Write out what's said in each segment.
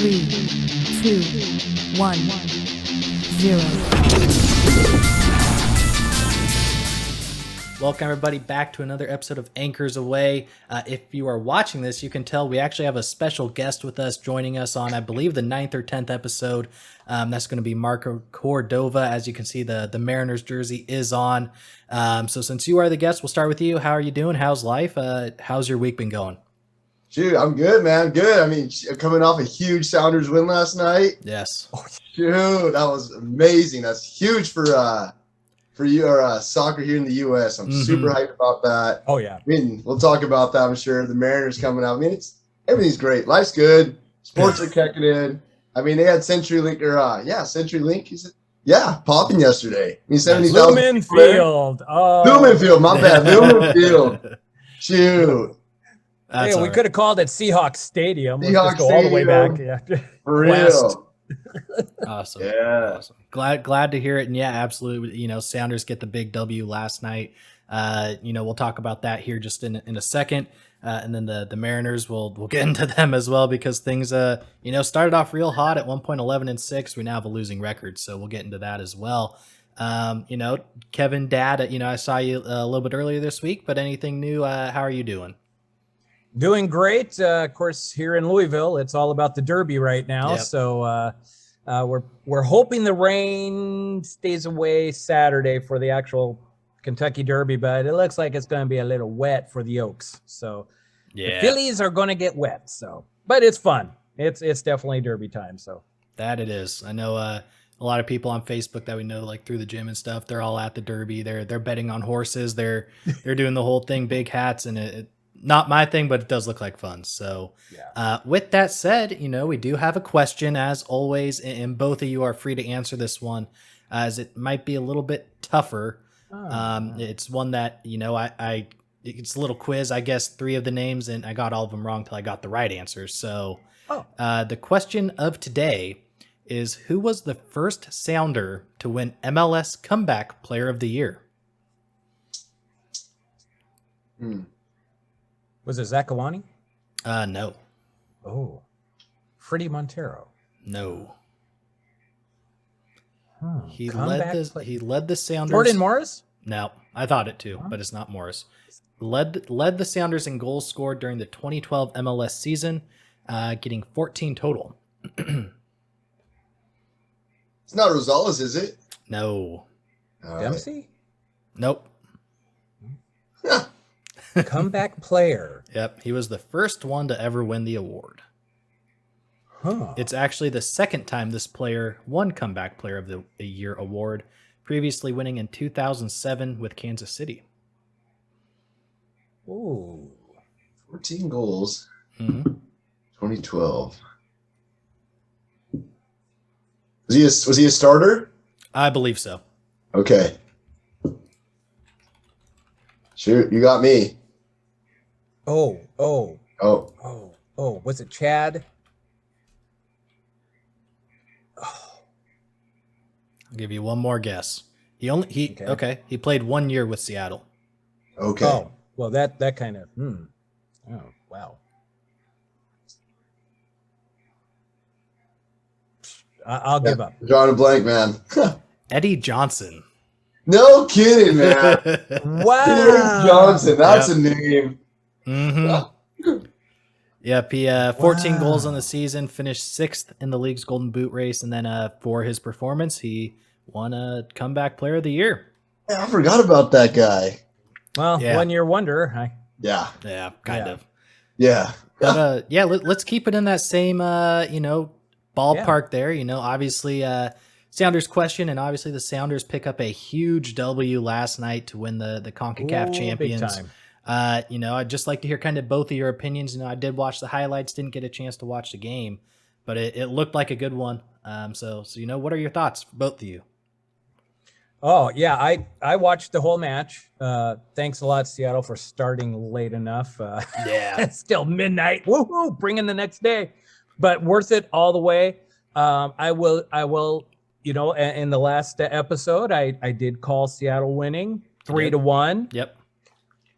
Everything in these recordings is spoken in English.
3, 2, 1, 0. Welcome everybody back to another episode of Anchors Away. If you are watching this, you can tell we actually have a special guest with us joining us on, I believe, the 9th or 10th episode. That's going to be Marco Cordova. As you can see, the Mariners jersey is on. So since you are the guest, we'll start with you. How are you doing? How's life? How's your week been going? Shoot, I'm good, man. Good. I mean, coming off a huge Sounders win last night. Yes. Oh, shoot, that was amazing. That's huge for you or soccer here in the U.S. I'm super hyped about that. Oh yeah. I mean, we'll talk about that. I'm sure the Mariners coming out. I mean, everything's great. Life's good. Sports are kicking in. I mean, they had CenturyLink CenturyLink. Popping yesterday. I mean, 70,000. Lumen Field. Oh, Lumen Field. My bad. Lumen Field. Shoot. Yeah, we could have called it Seahawks Stadium. Let's Seahawks just go all the way back. Yeah. For real. Awesome. Yeah. Awesome. Glad to hear it. And yeah, absolutely. You know, Sounders get the big W last night. We'll talk about that here just in a second. And then the Mariners, we'll get into them as well because things, started off real hot at 1.11-6. We now have a losing record. So we'll get into that as well. Kevin, Dad, I saw you a little bit earlier this week, but anything new? How are you doing? Doing great. Of course, here in Louisville, it's all about the Derby right now. Yep. So we're hoping the rain stays away Saturday for the actual Kentucky Derby, but it looks like it's going to be a little wet for the Oaks. So Yeah. the Phillies are going to get wet. So, but it's fun. It's definitely Derby time. So That it is. I know a lot of people on Facebook that we know, like through the gym and stuff. They're all at the Derby. They're betting on horses. They're doing the whole thing, big hats, and it not my thing, but it does look like fun. So with that said, we do have a question as always, and both of you are free to answer this one as it might be a little bit tougher. It's one that, it's a little quiz. I guess 3 of the names and I got all of them wrong till I got the right answer. So the question of today is, who was the first Sounder to win MLS Comeback Player of the Year? was it Zakawani? No. Oh, Freddie Montero. No. He Comeback led the Sounders. Jordan Morris? No, I thought it too, but it's not Morris. Led the Sounders in goals scored during the 2012 MLS season, getting 14 total. It's not Rosales, is it? No. Dempsey? Nope. Comeback player. Yep, he was the first one to ever win the award. Huh. It's actually the second time this player won Comeback Player of the Year award, previously winning in 2007 with Kansas City. Ooh. 14 goals. 2012. Was he a starter? I believe so. Okay. Shoot, you got me. Oh. Oh. Was it Chad? I'll give you one more guess. He played 1 year with Seattle. Okay. Oh, well, that kind of. Oh, wow. I'll give up. Drawing a blank, man. Eddie Johnson. No kidding, man. Wow. Eddie Johnson. That's a name. Yep, he 14 goals on the season, finished 6th in the league's Golden Boot race, and then for his performance, he won a Comeback Player of the Year. Yeah, I forgot about that guy. Well, 1 year wonder. Yeah. Yeah, kind of. Yeah. But let's keep it in that same ballpark there. Obviously Sounders question, and obviously the Sounders pick up a huge W last night to win the CONCACAF Champions. Big time. I'd just like to hear kind of both of your opinions. I did watch the highlights, didn't get a chance to watch the game, but it looked like a good one. So what are your thoughts, both of you? Oh, yeah, I watched the whole match. Thanks a lot, Seattle, for starting late enough. It's still midnight. Woohoo! Bring in the next day. But worth it all the way. I will. In the last episode, I did call Seattle winning 3-1. Yep.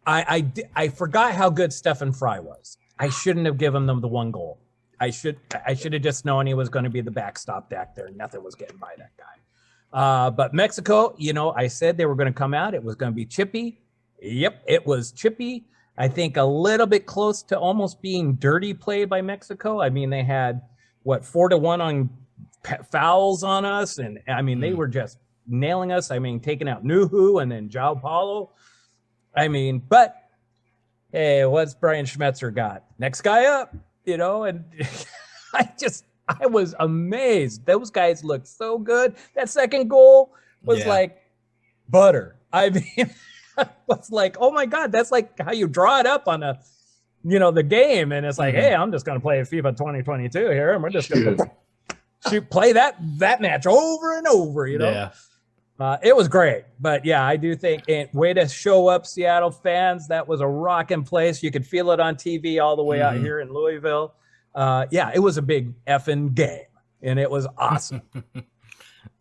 I forgot how good Stephen Fry was. I shouldn't have given them the 1 goal. I should have just known he was going to be the backstop back there. Nothing was getting by that guy. But Mexico, I said they were going to come out. It was going to be chippy. Yep, it was chippy. I think a little bit close to almost being dirty play by Mexico. I mean, they had 4-1 on fouls on us, and I mean they were just nailing us. I mean, taking out Nuhu and then João Paulo. I mean, but hey, what's Brian Schmetzer got? Next guy up, and I was amazed. Those guys looked so good. That second goal was like butter. I mean, was like, oh my God, that's like how you draw it up on the game. And it's like, hey, I'm just going to play FIFA 2022 here. And we're just going to play that match over and over, Yeah. It was great. But yeah, I do think way to show up, Seattle fans. That was a rocking place. You could feel it on TV all the way out here in Louisville. It was a big effing game, and it was awesome.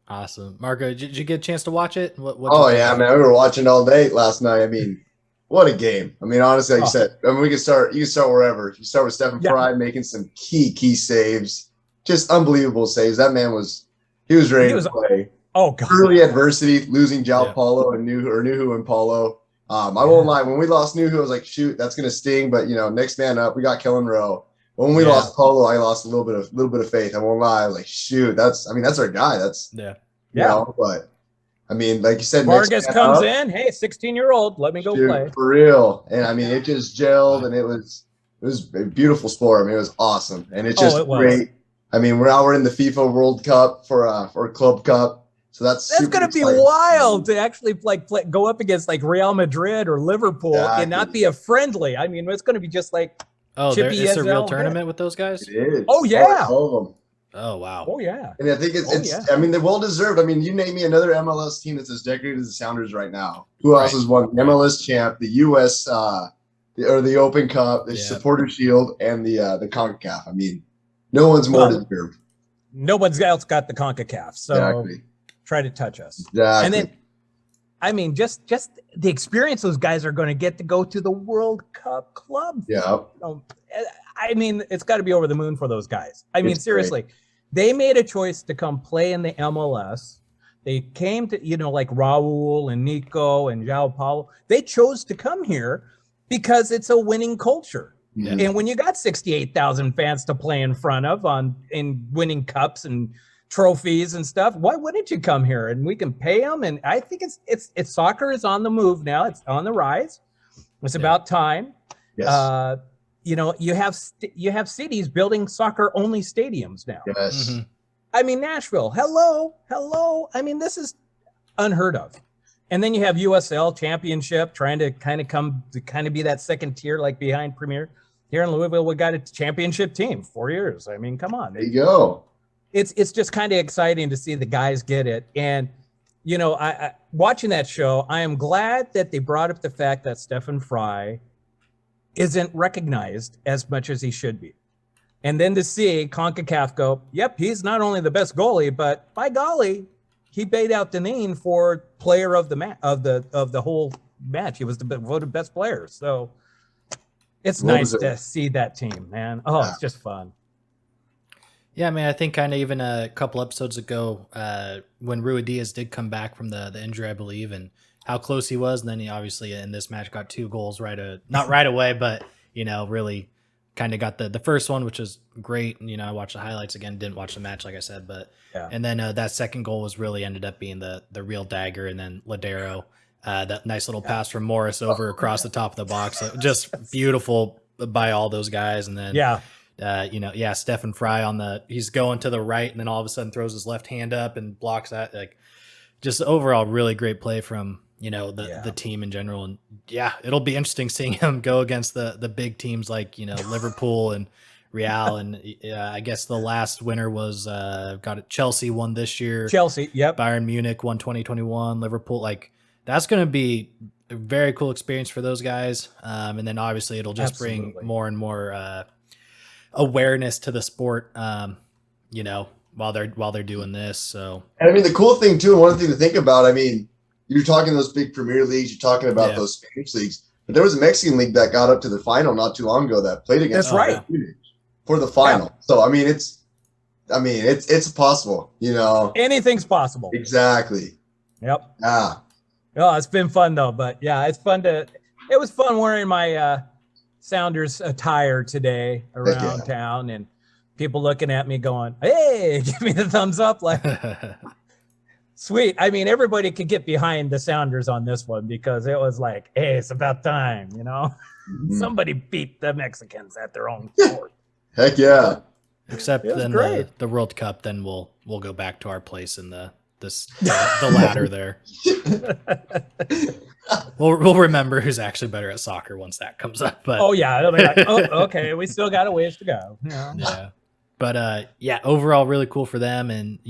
Awesome. Marco, did you get a chance to watch it? What man, we were watching all day last night. I mean, what a game. I mean, honestly, like you said, we can start wherever. You start with Stephen Fry making some key saves. Just unbelievable saves. That man was ready to play. Oh God. Early adversity, losing João Paulo and Nuhu and Paulo. I won't lie, when we lost Nuhu, I was like, shoot, that's gonna sting. But next man up, we got Kellen Rowe. When we lost Paulo, I lost a little bit of faith. I won't lie. I was like, shoot, that's our guy. That's but I mean, like you said, Vargas comes in. Hey, 16-year-old, let me go play for real. And I mean, it just gelled, and it was a beautiful sport. I mean, it was awesome, and it great. I mean, we're in the FIFA World Cup for Club Cup. So that's going to be wild to actually go up against like Real Madrid or Liverpool and not be a friendly. I mean, it's going to be just like it's a real tournament with those guys. It is. Oh yeah. All of them. Oh wow. Oh yeah. And I think it's. I mean, they're well deserved. I mean, you name me another MLS team that's as decorated as the Sounders right now. Who else has won the MLS champ, the US, or the Open Cup, the Supporter Shield, and the CONCACAF? I mean, no one's more deserved. No one's else got the CONCACAF. So. Exactly. Try to touch us. Exactly. And then, I mean, just the experience those guys are going to get to go to the World Cup club. Yeah. I mean, it's got to be over the moon for those guys. I mean, seriously, they made a choice to come play in the MLS. They came to, like Raul and Nico and João Paulo. They chose to come here because it's a winning culture. Yeah. And when you got 68,000 fans to play in front of in winning cups and trophies and stuff, why wouldn't you come here? And we can pay them. And I think it's soccer is on the move now. It's on the rise. It's about time. Yes. You have cities building soccer only stadiums now. Yes. Mm-hmm. I mean, Nashville. Hello. I mean, this is unheard of. And then you have USL Championship trying to kind of be that second tier, like behind Premier. Here in Louisville, we got a championship team 4 years. I mean, come on. There you go. It's just kind of exciting to see the guys get it. And, I watching that show, I am glad that they brought up the fact that Stephen Fry isn't recognized as much as he should be. And then to see CONCACAF go, yep, he's not only the best goalie, but by golly, he paid out Deneen for player of the of the whole match. He was the voted best player. So it's nice to see that team, man. Oh, it's just fun. Yeah, I mean, I think kind of even a couple episodes ago when Ruidíaz did come back from the injury, I believe, and how close he was. And then he obviously in this match got 2 goals not right away, but, really kind of got the first one, which was great. And, I watched the highlights again, didn't watch the match, like I said, but and then that second goal was really ended up being the real dagger. And then Ladero, that nice little pass from Morris over across the top of the box. So just beautiful by all those guys. And then, Stephen Fry he's going to the right and then all of a sudden throws his left hand up and blocks that. Like, just overall really great play from, the team in general. And it'll be interesting seeing him go against the big teams like, Liverpool and Real. And I guess the last winner was Chelsea won this year. Chelsea. Yep. Bayern Munich won 2021. Liverpool. Like, that's going to be a very cool experience for those guys. And then obviously it'll just bring more and more, awareness to the sport, while they're doing this. So, and I mean, the cool thing too, and one thing to think about, I mean, you're talking those big Premier Leagues, you're talking about those Spanish leagues, but there was a Mexican league that got up to the final not too long ago that played against. That's right. for the final. So I mean, it's possible. Anything's possible. Exactly. Yep. Ah. Oh, it's been fun though. But yeah, it was fun wearing my Sounders attire today around town, and people looking at me going, "Hey, give me the thumbs up!" Like, sweet. I mean, everybody could get behind the Sounders on this one because it was like, "Hey, it's about time," Somebody beat the Mexicans at their own sport. Heck yeah! Except then the World Cup, then we'll go back to our place in the ladder there. We'll remember who's actually better at soccer once that comes up. But oh yeah, it'll be like, oh, okay, we still got a ways to go. Yeah, but overall really cool for them, and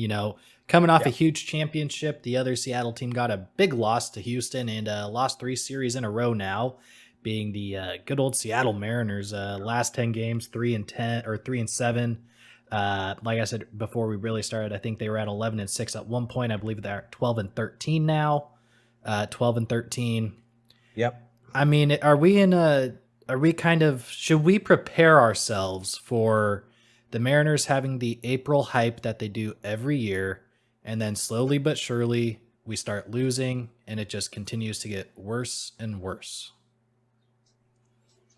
coming off a huge championship, the other Seattle team got a big loss to Houston and lost 3 series in a row now, being the good old Seattle Mariners. Last 10 games, 3-10 or 3-7. Like I said before we really started, I think they were at 11-6 at one point. I believe they're 12-13 now. 12-13. Yep. I mean, should we prepare ourselves for the Mariners having the April hype that they do every year, and then slowly but surely we start losing and it just continues to get worse and worse?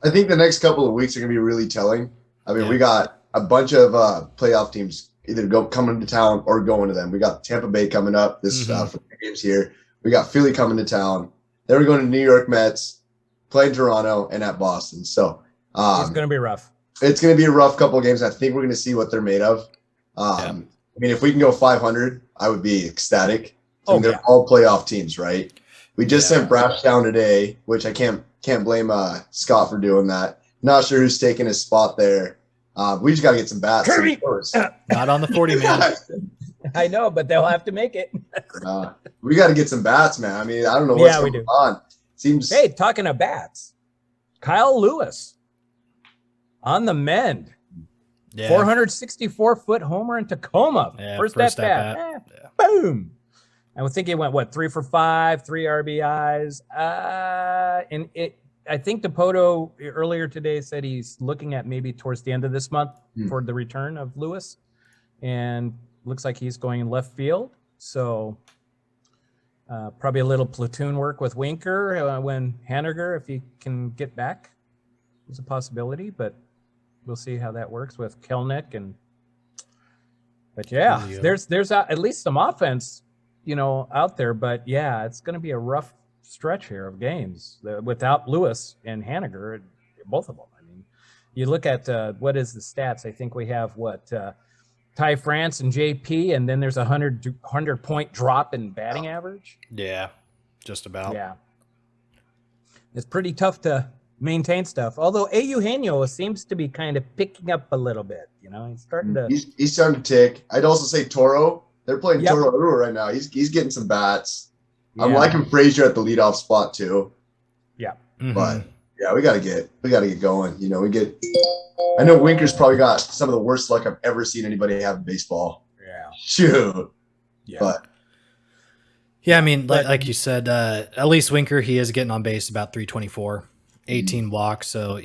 I think the next couple of weeks are going to be really telling. I mean, we got a bunch of playoff teams either coming to town or going to them. We got Tampa Bay coming up this for the games here. We got Philly coming to town. Then we're going to New York Mets, playing Toronto, and at Boston. So it's going to be rough. It's going to be a rough couple of games. I think we're going to see what they're made of. I mean, if we can go 500, I would be ecstatic. They're all playoff teams, right? We just sent Brash down today, which I can't blame Scott for doing that. Not sure who's taking his spot there. We just got to get some bats. Kirby! Not on the 40 man. I know, but they'll have to make it. We got to get some bats, man. I mean, I don't know what's going on. Hey, talking of bats, Kyle Lewis on the mend. 464-foot homer in Tacoma. First at bat. Boom. I would think he went 3 for 5, 3 RBIs. I think DePoto earlier today said he's looking at maybe towards the end of this month for the return of Lewis, and looks like he's going in left field. So probably a little platoon work with Winker when Haniger, if he can get back, is a possibility. But we'll see how that works with Kelnick But there's at least some offense, out there. But it's going to be a rough stretch here of games without Lewis and Haniger, both of them. I mean, you look at what is the stats? I think we have Ty France and JP, and then there's a 100-point drop in batting average. Yeah, just about. Yeah, it's pretty tough to maintain stuff. Although Eugenio seems to be kind of picking up a little bit. He's starting to. He's starting to tick. I'd also say Toro. They're playing Toro right now. He's getting some bats. Yeah. I'm liking Frazier at the leadoff spot too. Yeah. But we gotta get going. I know Winker's probably got some of the worst luck I've ever seen anybody have in baseball. Yeah. Shoot. Yeah. But I mean, like you said, at least Winker, he is getting on base about 324, 18 walks. So,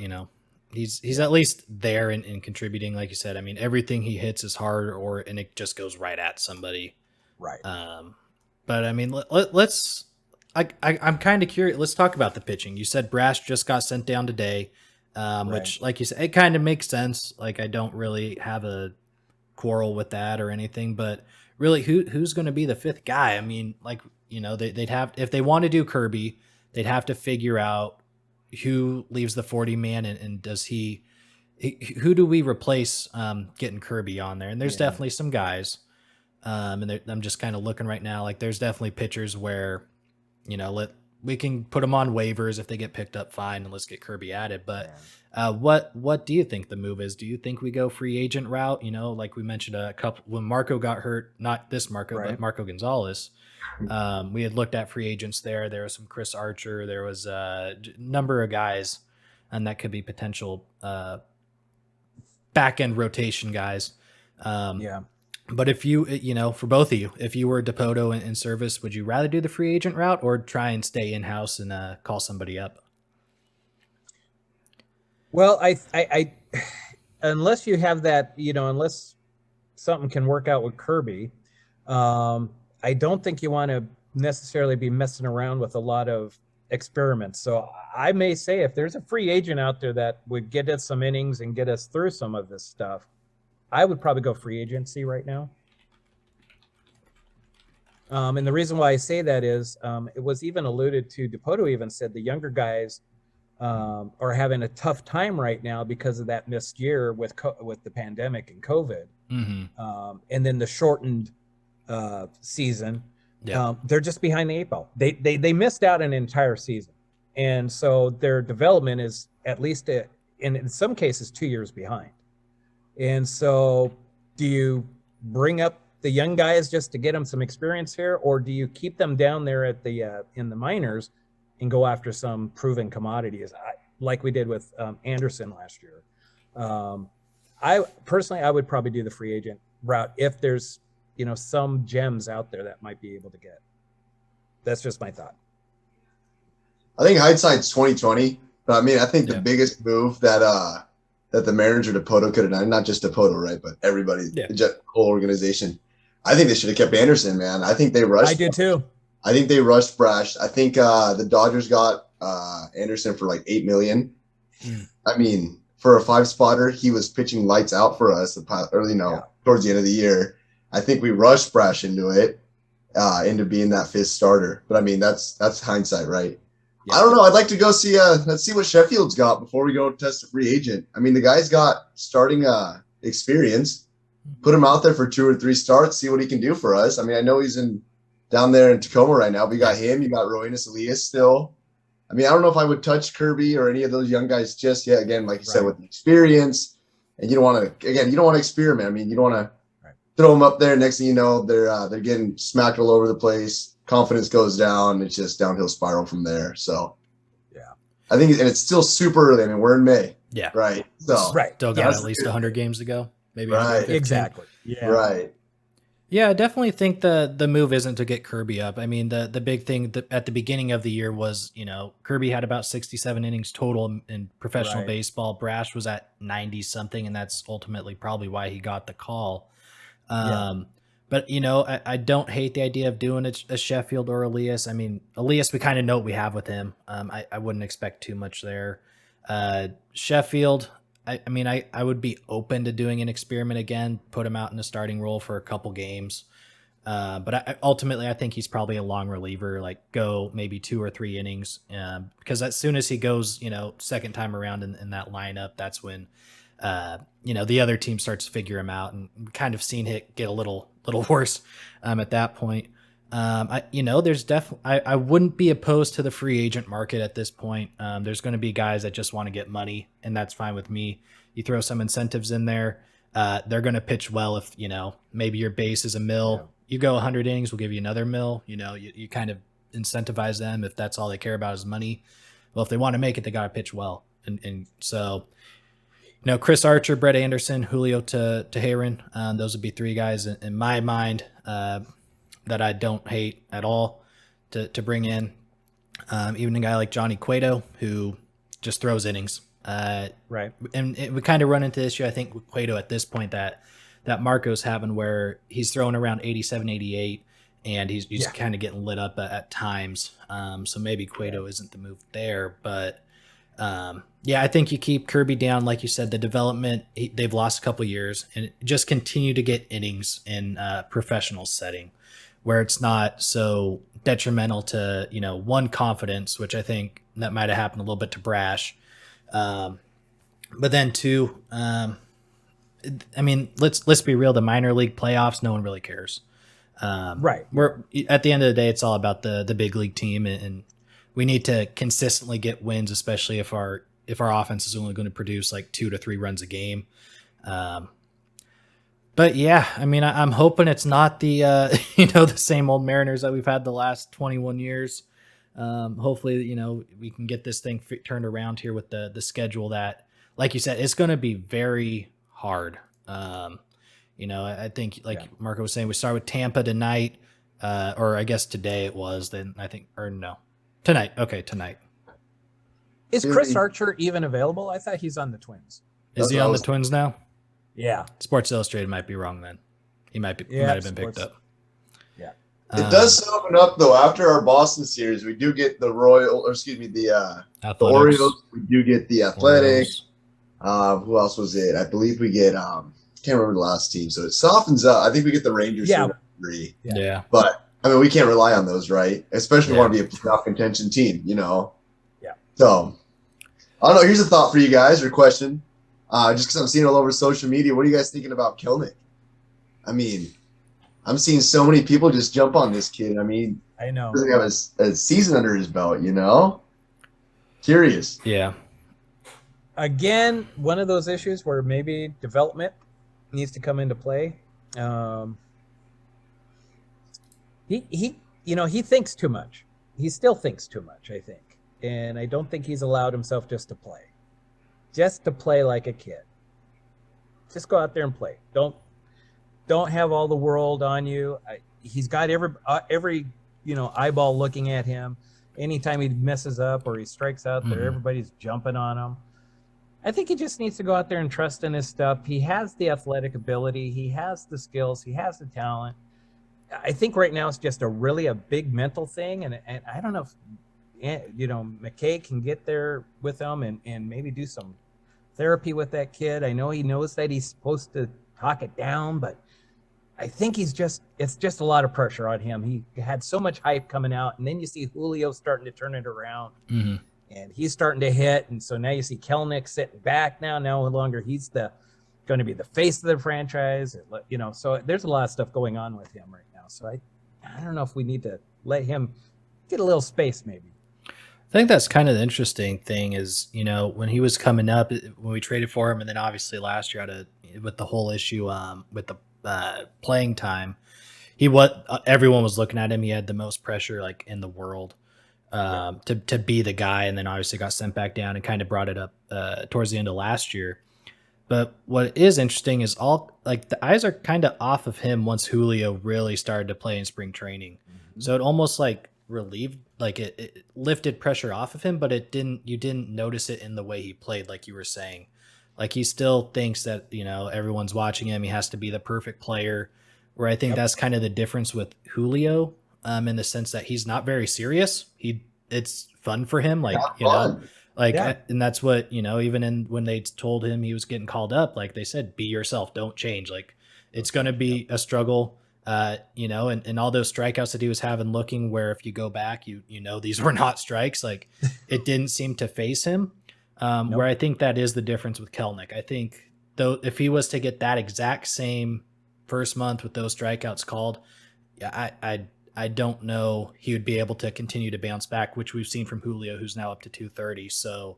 he's at least there and contributing. Like you said, I mean, everything he hits is hard and it just goes right at somebody. Right. But I mean, I'm kind of curious. Let's talk about the pitching. You said Brash just got sent down today, which, like you said, it kind of makes sense. Like, I don't really have a quarrel with that or anything, but really, who's going to be the 5th guy? I mean, they'd have, if they want to do Kirby, they'd have to figure out who leaves the 40 man and does who do we replace getting Kirby on there? And there's definitely some guys. And I'm just kind of looking right now, like there's definitely pitchers where, we can put them on waivers if they get picked up, fine, and let's get Kirby added. But what do you think the move is? Do you think we go free agent route? Like we mentioned a couple when Marco got hurt, not this Marco, but Marco Gonzalez. We had looked at free agents there. There was some Chris Archer. There was a number of guys, and that could be potential back end rotation guys. But if you, for both of you, if you were DePoto in service, would you rather do the free agent route or try and stay in-house and call somebody up? Well, I unless you have that, unless something can work out with Kirby, I don't think you want to necessarily be messing around with a lot of experiments. So I may say if there's a free agent out there that would get us some innings and get us through some of this stuff, I would probably go free agency right now. And the reason why I say that is it was even alluded to, Dipoto even said the younger guys are having a tough time right now because of that missed year with the pandemic and COVID. And then the shortened season. They're just behind the eight ball. They missed out an entire season. And so their development is at least in some cases 2 years behind. And so do you bring up the young guys just to get them some experience here, or do you keep them down there at the in the minors and go after some proven commodities like we did with Anderson last year? I would probably do the free agent route if there's some gems out there that might be able to get. That's just my thought. I think hindsight's 2020, but I mean, I think the biggest move that the Mariners or Dipoto could have done, not just Dipoto, right, but everybody, the whole organization. I think they should have kept Anderson, man. I think they rushed. I do too. I think they rushed Brash. I think the Dodgers got Anderson for like $8 million. I mean, for a 5-spotter, he was pitching lights out for us towards the end of the year. I think we rushed Brash into it, into being that 5th starter. But I mean, that's hindsight, right? Yeah. I don't know. I'd like to go see. Let's see what Sheffield's got before we go test a free agent. I mean, the guy's got starting experience. Put him out there for 2 or 3 starts, see what he can do for us. I mean, I know he's down there in Tacoma right now, but you got him. You got Roenis Elias still. I mean, I don't know if I would touch Kirby or any of those young guys just yet. Again, like you said, with the experience, and you don't want to experiment. I mean, you don't want to throw them up there. Next thing you know, they're getting smacked all over the place. Confidence goes down. It's just downhill spiral from there. So, I think, and it's still super early. I mean, we're in May. Yeah. Right. So, still got at least 100 games to go. Maybe. Right. Exactly. Yeah. Right. Yeah, I definitely think the move isn't to get Kirby up. I mean, the big thing at the beginning of the year was, Kirby had about 67 innings total in professional baseball. Brash was at 90 something, and that's ultimately probably why he got the call. But, I don't hate the idea of doing a Sheffield or Elias. I mean, Elias, we kind of know what we have with him. I wouldn't expect too much there. Sheffield, I would be open to doing an experiment again, put him out in a starting role for a couple games. But ultimately, I think he's probably a long reliever, like go maybe 2 or 3 innings. Because as soon as he goes, second time around in that lineup, that's when, the other team starts to figure him out, and kind of seen it get a little worse at that point. There's definitely, I wouldn't be opposed to the free agent market at this point. There's going to be guys that just want to get money, and that's fine with me. You throw some incentives in there. They're going to pitch well. If, maybe your base is $1 million, you go 100 innings, we'll give you another $1 million. You kind of incentivize them. If that's all they care about is money. Well, if they want to make it, they got to pitch well. And so, Chris Archer, Brett Anderson, Julio Teheran, those would be 3 guys in my mind, that I don't hate at all to bring in. Even a guy like Johnny Cueto, who just throws innings. Right. And we kind of run into the issue, I think, with Cueto at this point that Marco's having, where he's throwing around 87, 88, and he's kind of getting lit up at times. So maybe Cueto isn't the move there. But, I think you keep Kirby down. Like you said, the development, they've lost a couple years, and just continue to get innings in a professional setting, where it's not so detrimental to, one, confidence, which I think that might have happened a little bit to Brash. But then 2, let's be real, the minor league playoffs, no one really cares. Right. We're at the end of the day, it's all about the big league team, and we need to consistently get wins, especially if our offense is only going to produce like 2 to 3 runs a game. But yeah, I'm hoping it's not the the same old Mariners that we've had the last 21 years. Hopefully, we can get this thing turned around here with the schedule that, like you said, it's going to be very hard. I think, like Marco was saying, we start with Tampa tonight, or I guess today it was. Then I think, or no, tonight. Okay, tonight. Is Chris Archer even available? I thought he's on the Twins. Is he on the Twins now? Yeah. Sports Illustrated might be wrong then. He might have been picked up. Yeah. It does open up though. After our Boston series, we do get the the Orioles. We do get the Athletics. Who else was it? I believe we get can't remember the last team. So it softens up. I think we get the Rangers. Yeah. Yeah. But I mean, we can't rely on those, right? Especially if we want to be a playoff contention team, Yeah. So I don't know. Here's a thought for you guys or question. Just because I'm seeing it all over social media. What are you guys thinking about Kelnick? I mean, I'm seeing so many people just jump on this kid. I mean, I know. Doesn't have a season under his belt, Curious. Yeah. Again, one of those issues where maybe development needs to come into play. He thinks too much. He still thinks too much, I think. And I don't think he's allowed himself just to play like a kid. Just go out there and play. Don't have all the world on you. He's got every eyeball looking at him. Anytime he messes up or he strikes out there, everybody's jumping on him. I think he just needs to go out there and trust in his stuff. He has the athletic ability. He has the skills. He has the talent. I think right now it's just a big mental thing. And I don't know if, McKay can get there with him and maybe do some therapy with that kid. I know he knows that he's supposed to talk it down, but I think it's just a lot of pressure on him. He had so much hype coming out, and then you see Julio starting to turn it around. Mm-hmm. And he's starting to hit, and so now you see Kelnick sitting back now. No longer he's going to be the face of the franchise. So there's a lot of stuff going on with him right now. So I don't know if we need to let him get a little space maybe. I think that's kind of the interesting thing is, when he was coming up, when we traded for him, and then obviously last year with the whole issue with the playing time, everyone was looking at him. He had the most pressure like in the world. To be the guy, and then obviously got sent back down and kind of brought it up towards the end of last year. But what is interesting is the eyes are kind of off of him once Julio really started to play in spring training. Mm-hmm. So it almost relieved, it lifted pressure off of him, but you didn't notice it in the way he played, like you were saying. Like he still thinks that, everyone's watching him. He has to be the perfect player, where I think that's kind of the difference with Julio. In the sense that he's not very serious. It's fun for him. And that's what, even when they told him he was getting called up, like they said, be yourself, don't change. Like it's going to be a struggle, and all those strikeouts that he was having looking where if you go back, these were not strikes. Like it didn't seem to phase him. Nope. Where I think that is the difference with Kelnick. I think though, if he was to get that exact same first month with those strikeouts called, I don't know he would be able to continue to bounce back, which we've seen from Julio, who's now up to 230. So,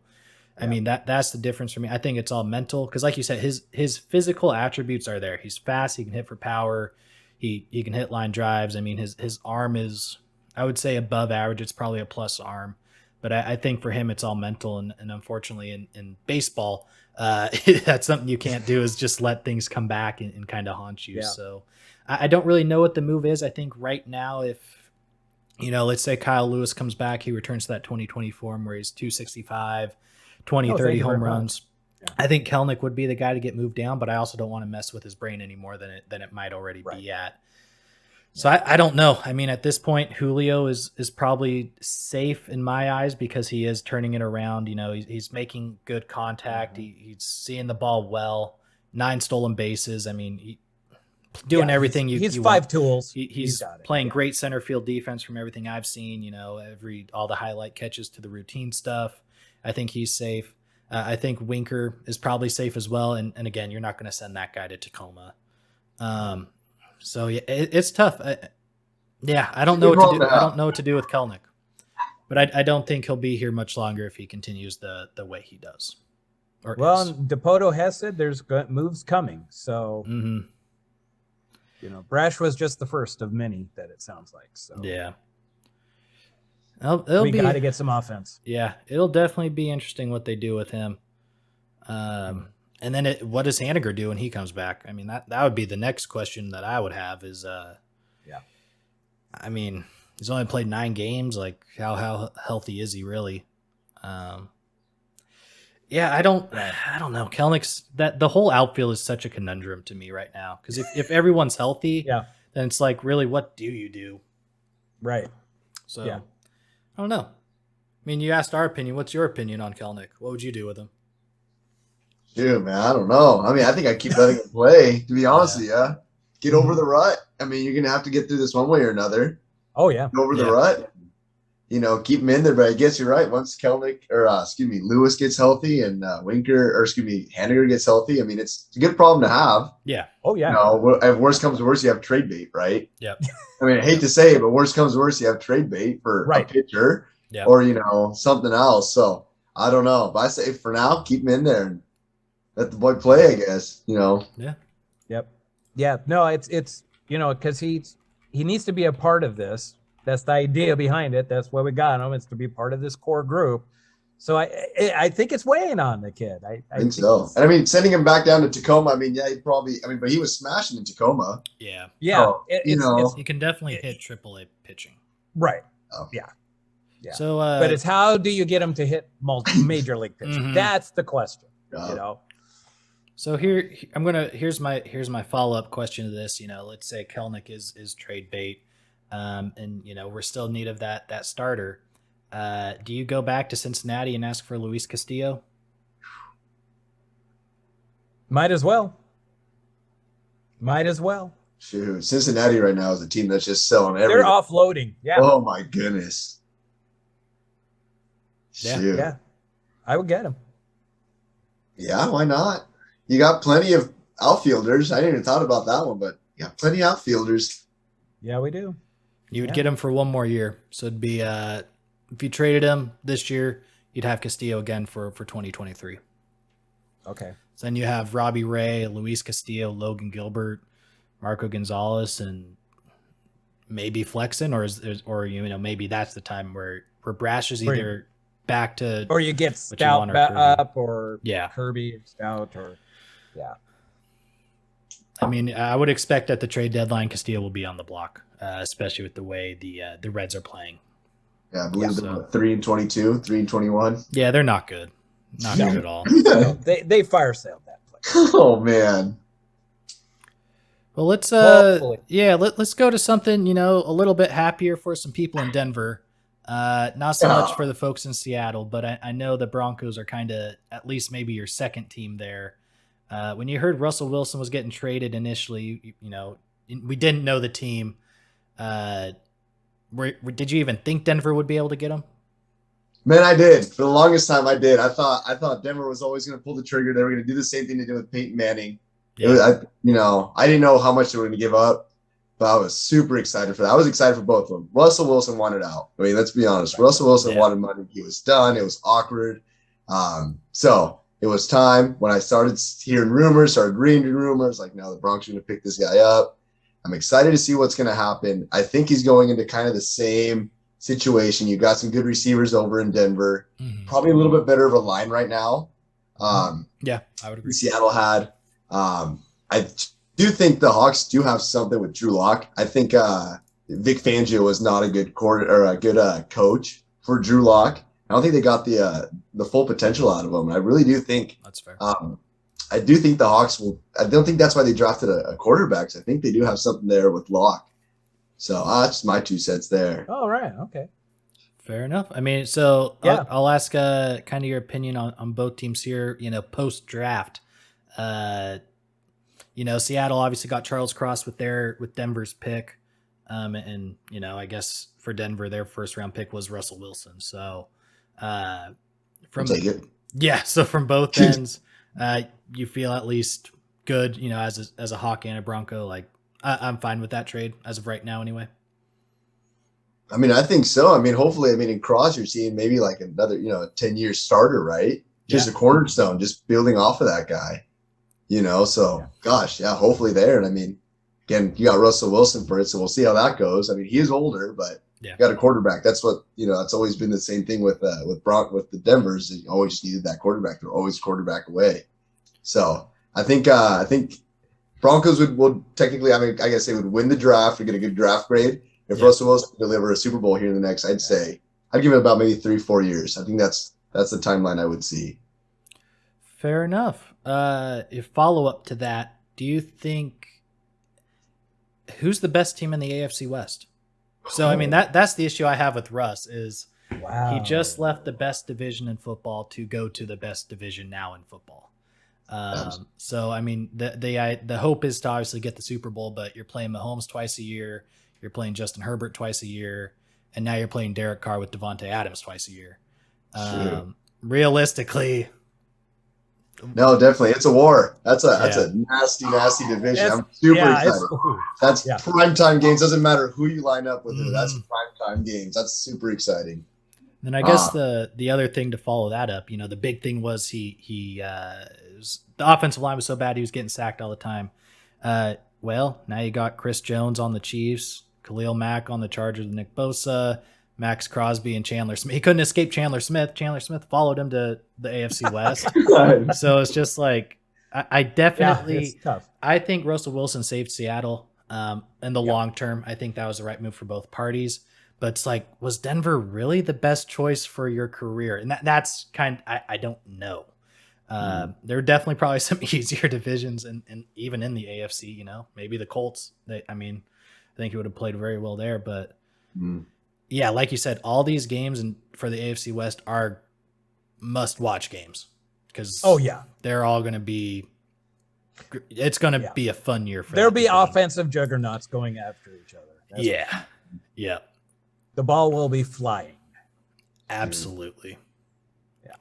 I mean, that's the difference for me. I think it's all mental because, like you said, his physical attributes are there. He's fast. He can hit for power. He can hit line drives. I mean, his arm is, I would say, above average. It's probably a plus arm. But I think for him, it's all mental. And unfortunately, in baseball, that's something you can't do is just let things come back and kind of haunt you. Yeah. So I don't really know what the move is. I think right now, if, let's say Kyle Lewis comes back, he returns to that 2020 form where he's 265, 30 home runs. Yeah. I think Kelnick would be the guy to get moved down, but I also don't want to mess with his brain any more than it might already be at. So I don't know. I mean, at this point, Julio is probably safe in my eyes because he is turning it around. He's making good contact. Mm-hmm. He's seeing the ball well. 9 stolen bases. I mean, doing everything he's you 5 want. tools. He's playing great center field defense from everything I've seen. All the highlight catches to the routine stuff. I think he's safe. I think Winker is probably safe as well. And again, you're not going to send that guy to Tacoma. So yeah, it's tough. I don't know what to do. I don't know what to do with Kelnick, but I don't think he'll be here much longer if he continues the way he does. DePoto has said there's moves coming. So, Brash was just the first of many that it sounds like. So yeah, we got to get some offense. Yeah, it'll definitely be interesting what they do with him. And then what does Haniger do when he comes back? I mean, that would be the next question that I would have is, I mean, he's only played 9 games. Like how healthy is he really? Yeah, I don't know. Kelnick's that the whole outfield is such a conundrum to me right now. Because if everyone's healthy, Yeah. then it's like, really, what do you do? Right. So Yeah. I don't know. I mean, you asked our opinion. What's your opinion on Kelnick? What would you do with him? Dude, man, I don't know. I mean, I think I keep letting him play, to be honest with you. Get over the rut. I mean, you're going to have to get through this one way or another. Oh, yeah. Get over the Yeah. rut. You know, keep him in there. But I guess you're right. Once Lewis gets healthy and Haniger gets healthy, I mean, it's a good problem to have. Yeah. Oh, yeah. You know, if worst comes to worst, you have trade bait, right? Yep. I mean, I hate to say it, but worst comes to worst, you have trade bait for a pitcher or, something else. So I don't know. But I say for now, keep him in there and let the boy play, I guess, Yeah. Yep. Yeah. No, it's because he needs to be a part of this. That's the idea behind it. That's why we got him. It's to be part of this core group. So I think it's weighing on the kid. I think so. And I mean, sending him back down to Tacoma, I mean, but he was smashing in Tacoma. Yeah. Yeah. So, he can definitely hit AAA pitching. Right. Oh. Yeah. Yeah. So, but it's how do you get him to hit major league pitching? That's the question. So here's my follow-up question to this. Let's say Kelnick is trade bait, and we're still in need of that starter. Do you go back to Cincinnati and ask for Luis Castillo? Might as well. Shoot, Cincinnati right now is a team that's just selling everything. They're offloading. Yeah. Oh my goodness. Shoot. Yeah. I would get him. Yeah, why not? You got plenty of outfielders. I didn't even thought about that one, but you got plenty of outfielders. Yeah, we do. You would get him for one more year. So it'd be if you traded him this year, you'd have Castillo again for 2023. Okay. So then you have Robbie Ray, Luis Castillo, Logan Gilbert, Marco Gonzalez, and maybe Flexen, or maybe that's the time where Brash is either back to, or you get Stout up, or Kirby or Stout, or I mean, I would expect at the trade deadline Castillo will be on the block, especially with the way the Reds are playing. Yeah, I believe they're 3-22, 3-21. Yeah, they're not good. Not good at all. No, they fire sailed that place. Oh man. Well, let's let's go to something a little bit happier for some people in Denver. Not so much for the folks in Seattle, but I know the Broncos are kind of at least maybe your second team there. When you heard Russell Wilson was getting traded initially, we didn't know the team. Did you even think Denver would be able to get him? Man, I did. For the longest time, I did. I thought Denver was always going to pull the trigger. They were going to do the same thing they did with Peyton Manning. Yeah. I didn't know how much they were going to give up, but I was super excited for that. I was excited for both of them. Russell Wilson wanted out. I mean, let's be honest. Russell Wilson wanted money. He was done. It was awkward. So it was time when I started hearing rumors, started reading rumors, like, no, the Broncos are going to pick this guy up. I'm excited to see what's going to happen. I think he's going into kind of the same situation. You got some good receivers over in Denver. Probably a little bit better of a line right now. I would agree. Seattle had. I do think the Hawks do have something with Drew Lock. I think Vic Fangio was not a good coach for Drew Lock. I don't think they got the full potential out of him. I really do think that's fair. I do think the Hawks will. I don't think that's why they drafted a quarterback. So I think they do have something there with Lock. So that's my 2 cents there. Oh, right. Okay. Fair enough. I mean, so I'll ask kind of your opinion on both teams here, post draft. Seattle obviously got Charles Cross with Denver's pick. And I guess for Denver, their first round pick was Russell Wilson. So, I'll take it. Yeah. So from both ends, you feel at least good, as a Hawk and a Bronco, like I'm fine with that trade as of right now anyway. I mean, I think so. I mean, hopefully, in Cross, you're seeing maybe like another, 10-year starter, right? Just a cornerstone, just building off of that guy, so gosh, hopefully there. And I mean, again, you got Russell Wilson for it. So we'll see how that goes. I mean, he is older, but you got a quarterback. That's what, that's always been the same thing with the Denvers. You always needed that quarterback. They're always quarterback away. So I think Broncos would technically, I guess they would win the draft or get a good draft grade. If Russell Wilson could deliver a Super Bowl here in the next, I'd give it about maybe 3-4 years. I think that's the timeline I would see. Fair enough. If follow up to that, do you think who's the best team in the AFC West? So I mean that's the issue I have with Russ is he just left the best division in football to go to the best division now in football. So I mean the hope is to obviously get the Super Bowl, but you're playing Mahomes twice a year, you're playing Justin Herbert twice a year, and now you're playing Derek Carr with Devontae Adams twice a year. Realistically, no, definitely, it's a war. That's a nasty division. I'm super excited. That's primetime games. Doesn't matter who you line up with. That's primetime games. That's super exciting. Then I guess the other thing to follow that up, the big thing was the offensive line was so bad he was getting sacked all the time. Well, now you got Chris Jones on the Chiefs, Khalil Mack on the Chargers, Nick Bosa, Max Crosby, and Chandler Smith. He couldn't escape Chandler Smith. Chandler Smith followed him to the AFC West. So it's just like I definitely it's tough. I think Russell Wilson saved Seattle in the long term. I think that was the right move for both parties. But it's like, was Denver really the best choice for your career? And that's I don't know. There are definitely probably some easier divisions and even in the AFC, maybe the Colts. I think he would have played very well there. But yeah, like you said, all these games for the AFC West are must-watch games because they're all going to be. It's going to be a fun year for. There'll be offensive juggernauts going after each other. Yeah. The ball will be flying. Absolutely.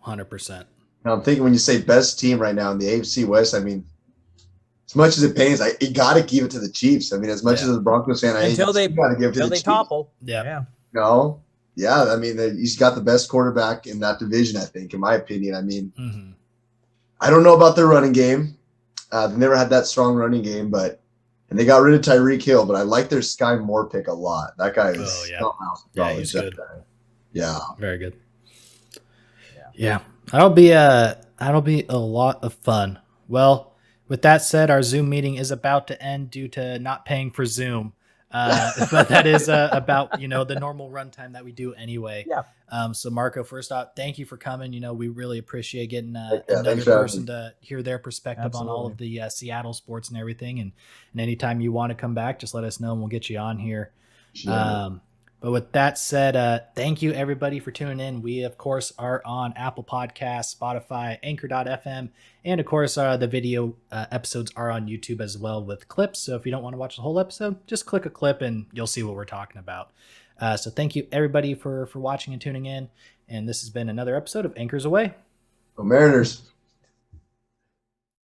100%. Now I'm thinking when you say best team right now in the AFC West, as much as it pains, you got to give it to the Chiefs. As much as a Broncos fan, until they got to give it to the Chiefs. Topple. Yeah. No. Yeah. He's got the best quarterback in that division, I think, in my opinion. I don't know about their running game. They never had that strong running game, and they got rid of Tyreek Hill, but I like their Sky Moore pick a lot. That guy is he's good. Yeah. Very good. Yeah. That'll be a lot of fun. Well, with that said, our Zoom meeting is about to end due to not paying for Zoom. But that is about, the normal runtime that we do anyway. Yeah. So Marco, first off, thank you for coming. We really appreciate getting another person to hear their perspective on all of the Seattle sports and everything. And anytime you want to come back, just let us know and we'll get you on here. Sure. But with that said, thank you everybody for tuning in. We, of course, are on Apple Podcasts, Spotify, Anchor.fm, and of course, the video episodes are on YouTube as well with clips. So if you don't want to watch the whole episode, just click a clip and you'll see what we're talking about. So thank you everybody for watching and tuning in. And this has been another episode of Anchors Away. Go Mariners.